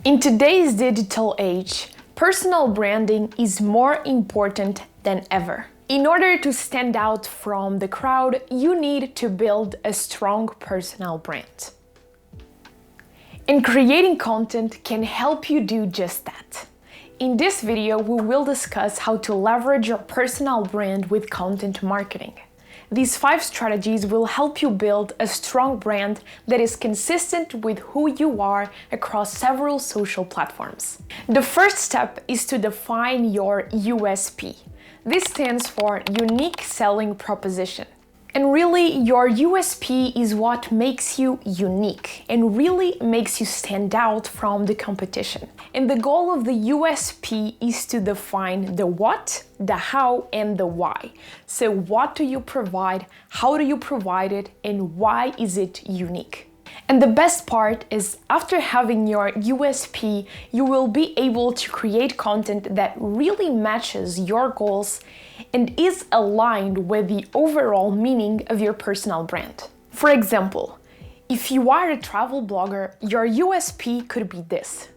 In today's digital age, personal branding is more important than ever. In order to stand out from the crowd, you need to build a strong personal brand. And creating content can help you do just that. In this video, we will discuss how to leverage your personal brand with content marketing. These 5 strategies will help you build a strong brand that is consistent with who you are across several social platforms. The first step is to define your USP. This stands for unique selling proposition. And really, your USP is what makes you unique and really makes you stand out from the competition. And the goal of the USP is to define the what, the how, and the why. So what do you provide, how do you provide it, and why is it unique? And the best part is, after having your USP, you will be able to create content that really matches your goals and is aligned with the overall meaning of your personal brand. For example, if you are a travel blogger, your USP could be this: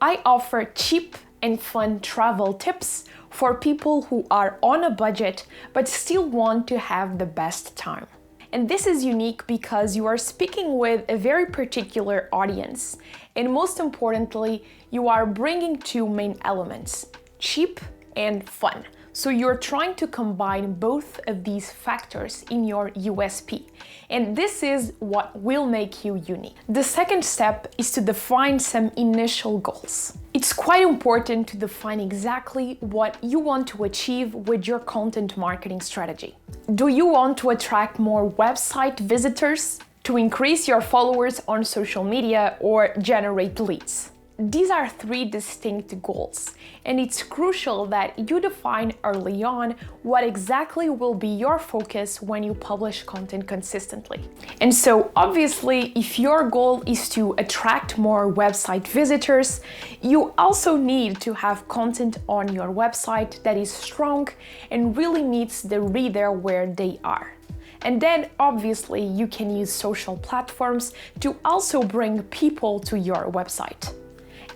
I offer cheap and fun travel tips for people who are on a budget but still want to have the best time. And this is unique because you are speaking with a very particular audience. And most importantly, you are bringing 2 main elements: cheap and fun. So you're trying to combine both of these factors in your USP. And this is what will make you unique. The second step is to define some initial goals. It's quite important to define exactly what you want to achieve with your content marketing strategy. Do you want to attract more website visitors, to increase your followers on social media, or generate leads? These are 3 distinct goals, and it's crucial that you define early on what exactly will be your focus when you publish content consistently. And so obviously, if your goal is to attract more website visitors, you also need to have content on your website that is strong and really meets the reader where they are. And then obviously you can use social platforms to also bring people to your website.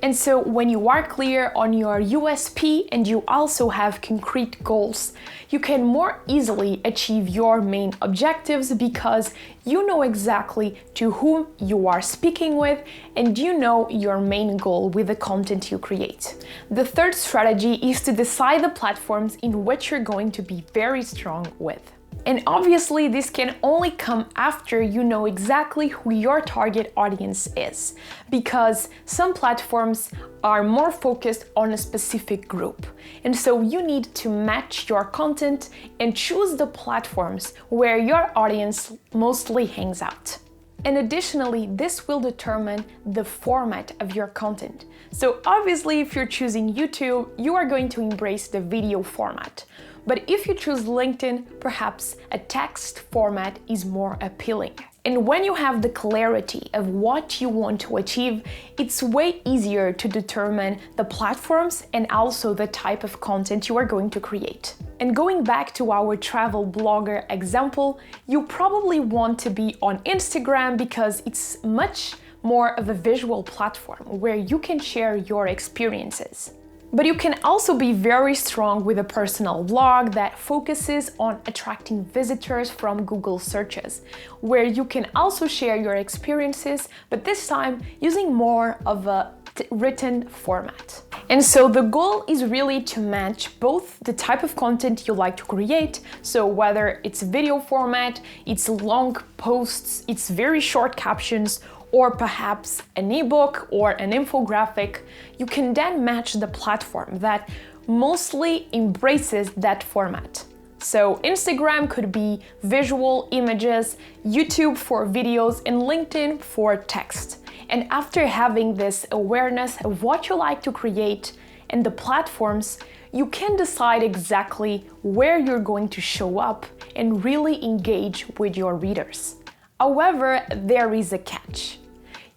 And so when you are clear on your USP and you also have concrete goals, you can more easily achieve your main objectives because you know exactly to whom you are speaking with and you know your main goal with the content you create. The third strategy is to decide the platforms in which you're going to be very strong with. And obviously, this can only come after you know exactly who your target audience is, because some platforms are more focused on a specific group. And so you need to match your content and choose the platforms where your audience mostly hangs out. And additionally, this will determine the format of your content. So obviously, if you're choosing YouTube, you are going to embrace the video format. But if you choose LinkedIn, perhaps a text format is more appealing. And when you have the clarity of what you want to achieve, it's way easier to determine the platforms and also the type of content you are going to create. And going back to our travel blogger example, you probably want to be on Instagram because it's much more of a visual platform where you can share your experiences. But you can also be very strong with a personal blog that focuses on attracting visitors from Google searches, where you can also share your experiences, but this time using more of a written format. And so the goal is really to match both the type of content you like to create, so whether it's video format, it's long posts, it's very short captions, or perhaps an ebook or an infographic, you can then match the platform that mostly embraces that format. So Instagram could be visual images, YouTube for videos, and LinkedIn for text. And after having this awareness of what you like to create and the platforms, you can decide exactly where you're going to show up and really engage with your readers. However, there is a catch.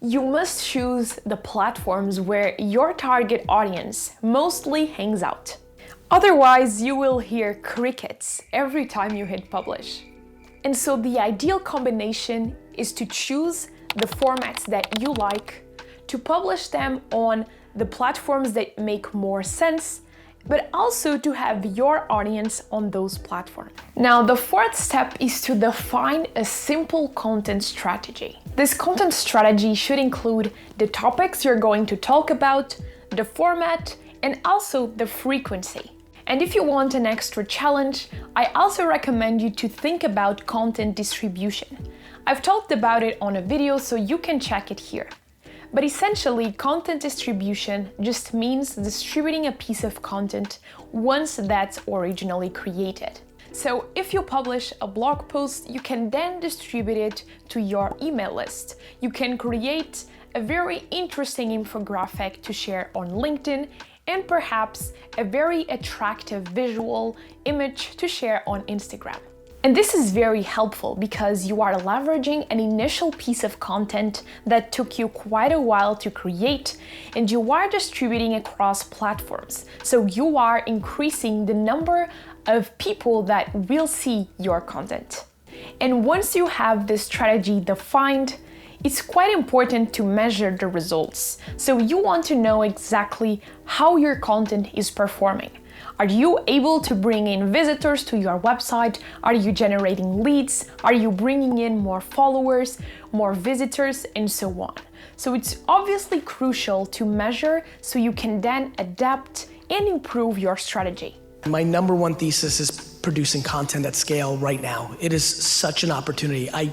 You must choose the platforms where your target audience mostly hangs out. Otherwise, you will hear crickets every time you hit publish. And so the ideal combination is to choose the formats that you like, to publish them on the platforms that make more sense, but also to have your audience on those platforms. Now, the fourth step is to define a simple content strategy. This content strategy should include the topics you're going to talk about, the format, and also the frequency. And if you want an extra challenge, I also recommend you to think about content distribution. I've talked about it on a video, so you can check it here. But essentially, content distribution just means distributing a piece of content once that's originally created. So if you publish a blog post, you can then distribute it to your email list. You can create a very interesting infographic to share on LinkedIn, and perhaps a very attractive visual image to share on Instagram. And this is very helpful because you are leveraging an initial piece of content that took you quite a while to create, and you are distributing across platforms. So you are increasing the number of people that will see your content. And once you have this strategy defined, it's quite important to measure the results. So you want to know exactly how your content is performing. Are you able to bring in visitors to your website? Are you generating leads? Are you bringing in more followers, more visitors, and so on? So it's obviously crucial to measure so you can then adapt and improve your strategy. My number one thesis is producing content at scale right now. It is such an opportunity. I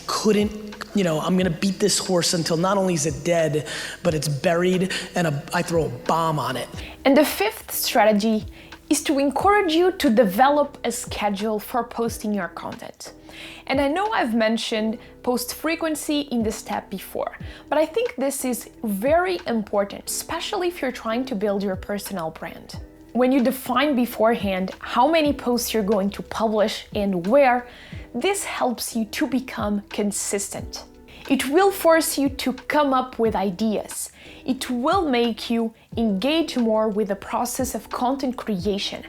couldn't, I'm gonna beat this horse until not only is it dead, but it's buried and I throw a bomb on it. And the fifth strategy is to encourage you to develop a schedule for posting your content. And I know I've mentioned post frequency in this step before, but I think this is very important, especially if you're trying to build your personal brand. When you define beforehand how many posts you're going to publish and where, this helps you to become consistent. It will force you to come up with ideas. It will make you engage more with the process of content creation,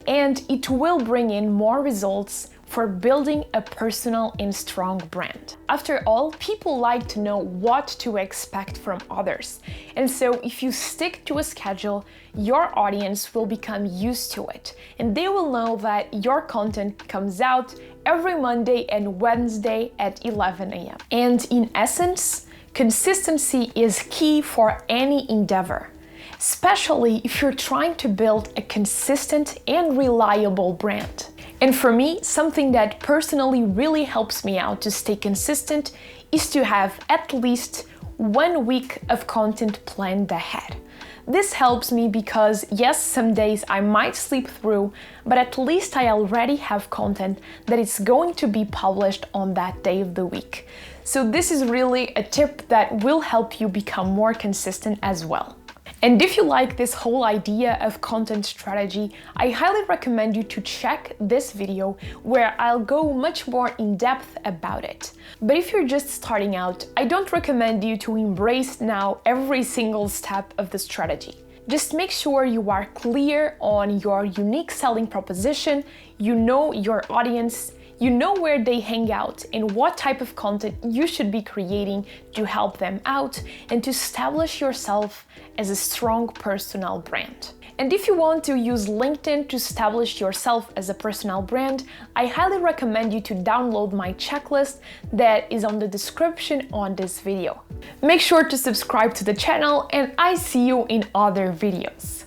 and it will bring in more results for building a personal and strong brand. After all, people like to know what to expect from others. And so if you stick to a schedule, your audience will become used to it, and they will know that your content comes out every Monday and Wednesday at 11 a.m. And in essence, consistency is key for any endeavor, especially if you're trying to build a consistent and reliable brand. And for me, something that personally really helps me out to stay consistent is to have at least 1 week of content planned ahead. This helps me because yes, some days I might sleep through, but at least I already have content that is going to be published on that day of the week. So this is really a tip that will help you become more consistent as well. And if you like this whole idea of content strategy, I highly recommend you to check this video where I'll go much more in depth about it. But if you're just starting out, I don't recommend you to embrace now every single step of the strategy. Just make sure you are clear on your unique selling proposition, you know your audience, you know where they hang out and what type of content you should be creating to help them out and to establish yourself as a strong personal brand. And if you want to use LinkedIn to establish yourself as a personal brand, I highly recommend you to download my checklist that is on the description on this video. Make sure to subscribe to the channel, and I see you in other videos.